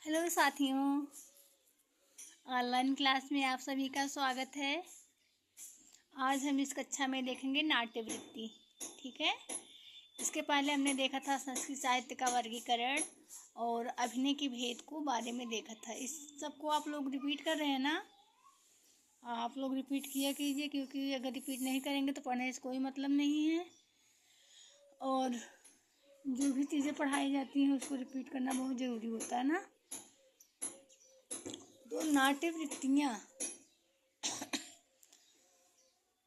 Hello साथियों, online class में आप सभी का स्वागत है। आज हम इस कक्षा में देखेंगे नाट्यवृत्ति। ठीक है। इसके पहले हमने देखा था संस्कृत साहित्य का वर्गीकरण और अभिनय के भेद को बारे में देखा था। इस सबको आप लोग रिपीट कर रहे हैं ना? आप लोग रिपीट किया कीजिए, क्योंकि अगर रिपीट नहीं करेंगे तो पढ़ने से कोई मतलब नहीं है। और जो भी चीज़ें पढ़ाई जाती हैं उसको रिपीट करना बहुत ज़रूरी होता है ना। तो नाट्यवृत्तियाँ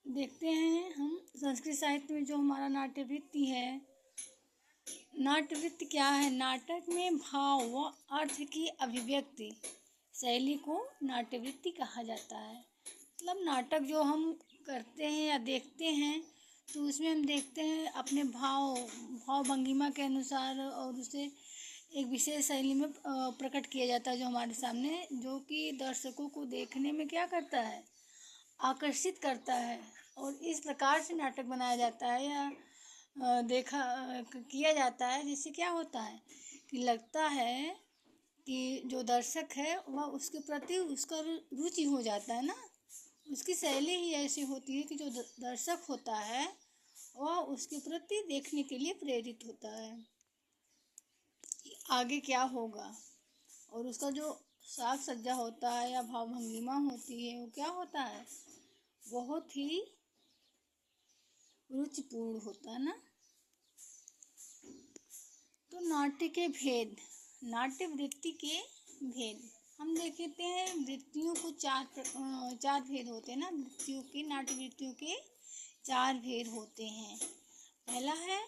देखते हैं हम। संस्कृत साहित्य में जो हमारा नाट्यवृत्ति है, नाट्यवृत्ति क्या है? नाटक में भाव व अर्थ की अभिव्यक्ति शैली को नाट्यवृत्ति कहा जाता है। मतलब नाटक जो हम करते हैं या देखते हैं तो उसमें हम देखते हैं अपने भाव भंगिमा के अनुसार, और उसे एक विशेष शैली में प्रकट किया जाता है जो हमारे सामने, जो कि दर्शकों को देखने में क्या करता है, आकर्षित करता है। और इस प्रकार से नाटक बनाया जाता है या किया जाता है, जिससे क्या होता है कि लगता है कि जो दर्शक है वह उसके प्रति उसका रुचि हो जाता है ना। उसकी शैली ही ऐसी होती है कि जो दर्शक होता है वह उसके प्रति देखने के लिए प्रेरित होता है कि आगे क्या होगा। और उसका जो साज सज्जा होता है या भाव भंगिमा होती है वो क्या होता है, बहुत ही रुचिपूर्ण होता है ना। तो नाट्य के भेद, नाट्यवृत्ति के भेद हम देखते हैं। वृत्तियों को चार भेद होते हैं ना। वृत्तियों के, नाट्यवृत्तियों के चार भेद होते हैं। पहला है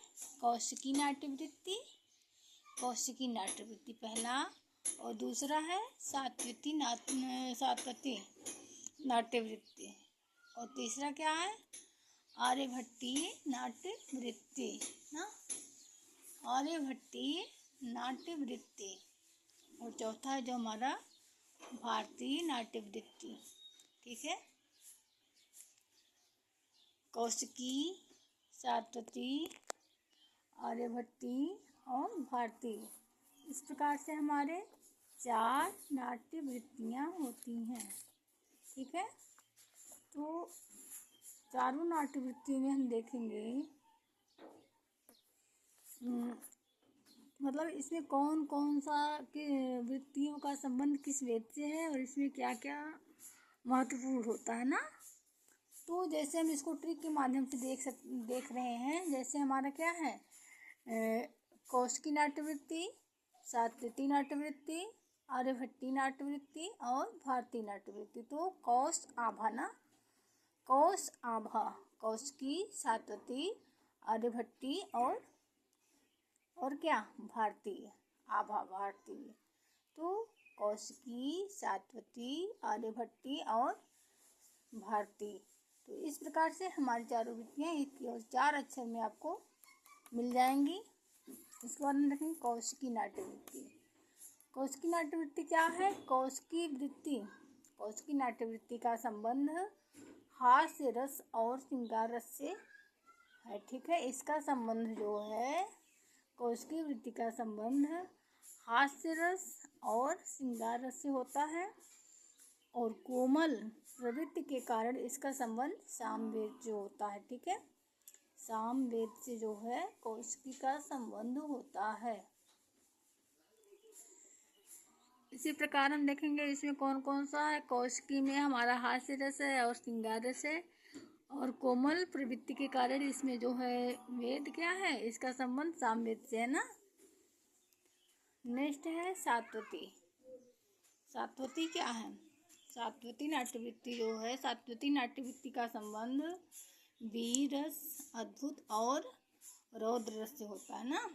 कौशिकी नाट्यवृत्ति, कौशिकी नाट्यवृत्ति पहला। और दूसरा है सात्वती नाट्यवृत्ति। और तीसरा क्या है? आर्यभट्टीय नाट्यवृत्ति ना, आर्यभट्टीय नाट्यवृत्ति। और चौथा है जो हमारा भारतीय नाट्यवृत्ति। ठीक है। कौशिकी, सात्वती, आर्यभट्टी और भारतीय, इस प्रकार से हमारे चार नाट्यवृत्तियाँ होती हैं। ठीक है। तो चारों नाट्यवृत्तियों में हम देखेंगे मतलब इसमें कौन कौन सा के वृत्तियों का संबंध किस वेद से है और इसमें क्या क्या महत्वपूर्ण होता है ना। तो जैसे हम इसको ट्रिक के माध्यम से देख रहे हैं। जैसे हमारा क्या है, कौशिकी नाट्यवृत्ति, सात्वती नाट्यवृत्ति, आर्यभट्टी नाट्यवृत्ति और भारतीय नाट्यवृत्ति। तो कौश आभा ना, कौश आभा, कौशिकी, सात्वती, आर्यभट्टी और क्या, भारतीय, आभा भारतीय। तो कौशिकी, सात्वती, आर्यभट्टी और भारतीय। तो इस प्रकार से हमारी चारों वृत्तियाँ और चार अक्षर में आपको मिल जाएंगी। इसके बाद में देखेंगे कौशिकी नाट्यवृत्ति। कौशिकी नाट्यवृत्ति क्या है? कौशिकी वृत्ति, कौशिकी नाट्यवृत्ति का संबंध हास्य रस और श्रृंगार रस से है। ठीक है। इसका संबंध जो है, कौशिकी वृत्ति का संबंध हास्य रस और श्रृंगार रस से होता है। और कोमल प्रवृत्ति के कारण इसका संबंध सामवेद जो होता है। ठीक है। सामवेद से जो है कौशिकी का संबंध होता है। इसी प्रकार हम देखेंगे इसमें कौन कौन सा है। कौशिकी में हमारा हास्य रस है और श्रृंगार रस है। और कोमल प्रवृत्ति के कारण इसमें जो है वेद क्या है, इसका संबंध सामवेद से है ना। नेक्स्ट है सात्वती। सात्वती क्या है? सात्वती नाट्यवृत्ति जो है, सात्वती नाट्यवृत्ति का संबंध वीर रस, अद्भुत और रौद्र रस से होता है ना।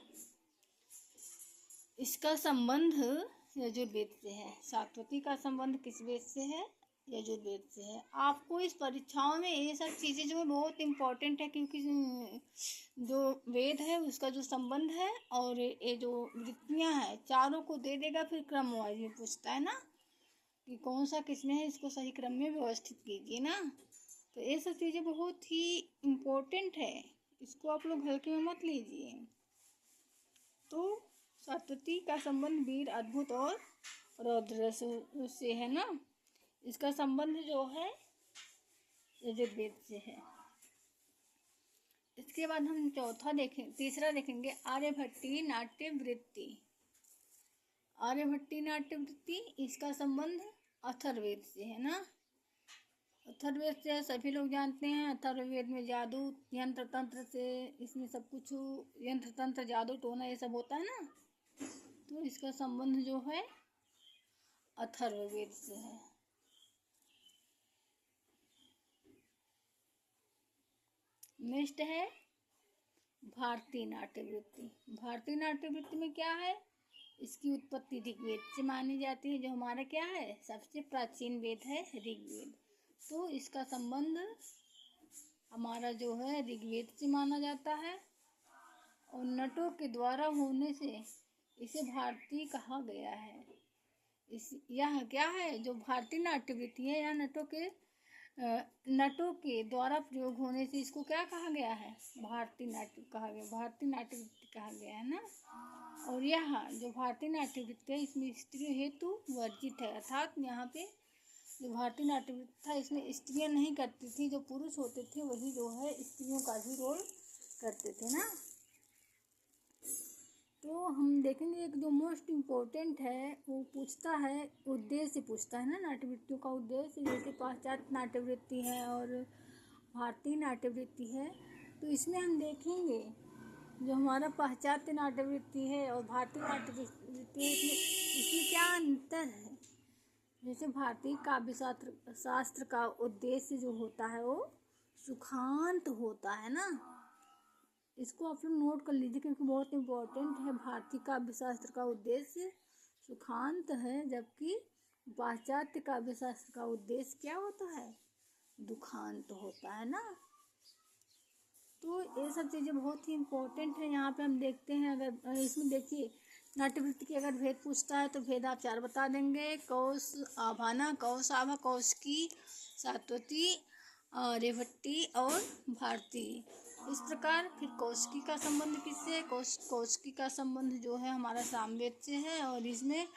इसका संबंध यजुर्वेद से है। सात्वती का संबंध किस वेद से है? यजुर्वेद से है। आपको इस परीक्षाओं में ये सब चीज़ें जो है बहुत इम्पोर्टेंट है, क्योंकि जो वेद है उसका जो संबंध है और ये जो वृत्तियाँ हैं चारों को दे देगा, फिर क्रम वाइज में पूछता है ना कि कौन सा किसमें है, इसको सही क्रम में व्यवस्थित कीजिए ना। तो ये सब चीज़ें बहुत ही इम्पोर्टेंट है, इसको आप लोग हल्के में मत लीजिए। तो सात्वती का संबंध वीर, अद्भुत और रौद्र से है ना। इसका संबंध जो है यजुर्वेद से है। इसके बाद हम तीसरा देखेंगे आर्यभट्टी नाट्य वृत्ति। आर्यभट्टी नाट्य वृत्ति, इसका संबंध अथर्ववेद से है ना। अथर्ववेद से सभी लोग जानते हैं। अथर्ववेद में जादू यंत्र तंत्र से, इसमें सब कुछ यंत्र तंत्र जादू टोना ये सब होता है ना। तो इसका संबंध जो है अथर्ववेद से है। नेक्स्ट है भारतीय नाट्य वृत्ति। भारतीय नाट्य वृत्ति में क्या है, इसकी उत्पत्ति ऋग्वेद से मानी जाती है, जो हमारा क्या है सबसे प्राचीन वेद है ऋग्वेद। तो इसका संबंध हमारा जो है ऋग्वेद से माना जाता है। और नटों के द्वारा होने से इसे भारतीय कहा गया है। यह क्या है, जो भारतीय नाट्य वृत्ति है, यह नटों के द्वारा प्रयोग होने से इसको क्या कहा गया है, भारतीय नाट्य कहा गया, भारतीय नाट्य वृत्ति कहा गया है ना। और यह जो भारतीय नाट्य वृत्ति है, इसमें स्त्री हेतु वर्जित है। अर्थात यहाँ पे जो भारतीय नाट्य वृत्ति था, इसमें स्त्रियाँ नहीं करती थी, जो पुरुष होते थे वही जो है स्त्रियों का भी रोल करते थे ना। तो हम देखेंगे एक जो मोस्ट इम्पोर्टेंट है वो पूछता है, उद्देश्य पूछता है ना नाट्यवृत्तियों का उद्देश्य। जैसे पाश्चात्य नाट्यवृत्ति है और भारतीय नाट्यवृत्ति है। तो इसमें हम देखेंगे जो हमारा पाश्चात्य नाट्यवृत्ति है और भारतीय नाट्यवृत्ति है, इसमें क्या अंतर है। जैसे भारतीय काव्य शास्त्र का उद्देश्य जो होता है वो सुखांत होता है ना। इसको आप लोग नोट कर लीजिए क्योंकि बहुत इम्पोर्टेंट है। भारतीय काव्य शास्त्र का उद्देश्य सुखांत है, जबकि पाश्चात्य काव्य शास्त्र का उद्देश्य क्या होता है, दुखांत होता है ना। तो ये सब चीज़ें बहुत ही इम्पोर्टेंट है। यहाँ पे हम देखते हैं, अगर इसमें देखिए नाट्यवृत्ति के अगर भेद पूछता है तो भेद आप 4 बता देंगे, कौश आभाना, कौश आभा, कौशिकी, सात्वती, आर्यभट्टी और भारती। इस प्रकार फिर कौशिकी का संबंध किससे है, कौशिकी का संबंध जो है हमारा सामवेद से है। और इसमें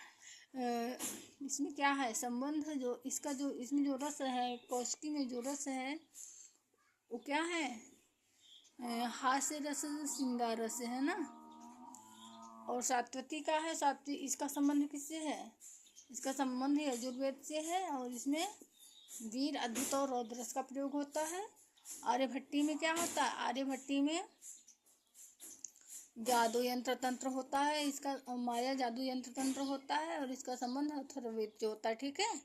क्या है संबंध, जो इसका जो इसमें जो रस है, कौशिकी में जो रस है वो क्या है, हास्य रस, श्रृंगार रस है ना। और सात्वती का है, सात्वती इसका संबंध किससे है, इसका संबंध यजुर्वेद से है। और इसमें वीर, अद्भुत और रौद्र रस का प्रयोग होता है। आर्यभट्टी में क्या होता है, आर्यभट्टी में जादू यंत्र तंत्र होता है, इसका माया जादू यंत्र तंत्र होता है और इसका संबंध अथर्ववेद से होता है, ठीक है।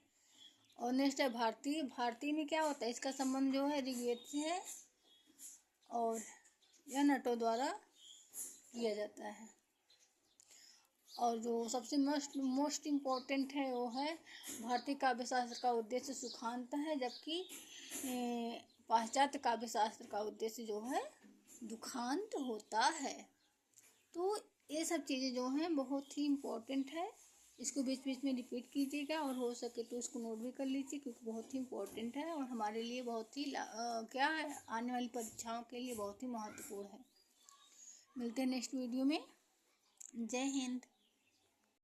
और नेक्स्ट है भारतीय। भारतीय में क्या होता है, इसका संबंध जो है ऋग्वेद से है और यह नटों द्वारा किया जाता है। और जो सबसे मोस्ट इम्पोर्टेंट है वो है भारतीय काव्य शास्त्र का उद्देश्य सुखांत है, जबकि पाश्चात्य काव्य शास्त्र का उद्देश्य जो है दुखांत होता है। तो ये सब चीज़ें जो हैं बहुत ही इम्पोर्टेंट है। इसको बीच बीच में रिपीट कीजिएगा और हो सके तो इसको नोट भी कर लीजिए क्योंकि बहुत ही इम्पोर्टेंट है और हमारे लिए बहुत ही क्या है, आने वाली परीक्षाओं के लिए बहुत ही महत्वपूर्ण है। मिलते हैं नेक्स्ट वीडियो में। जय हिंद।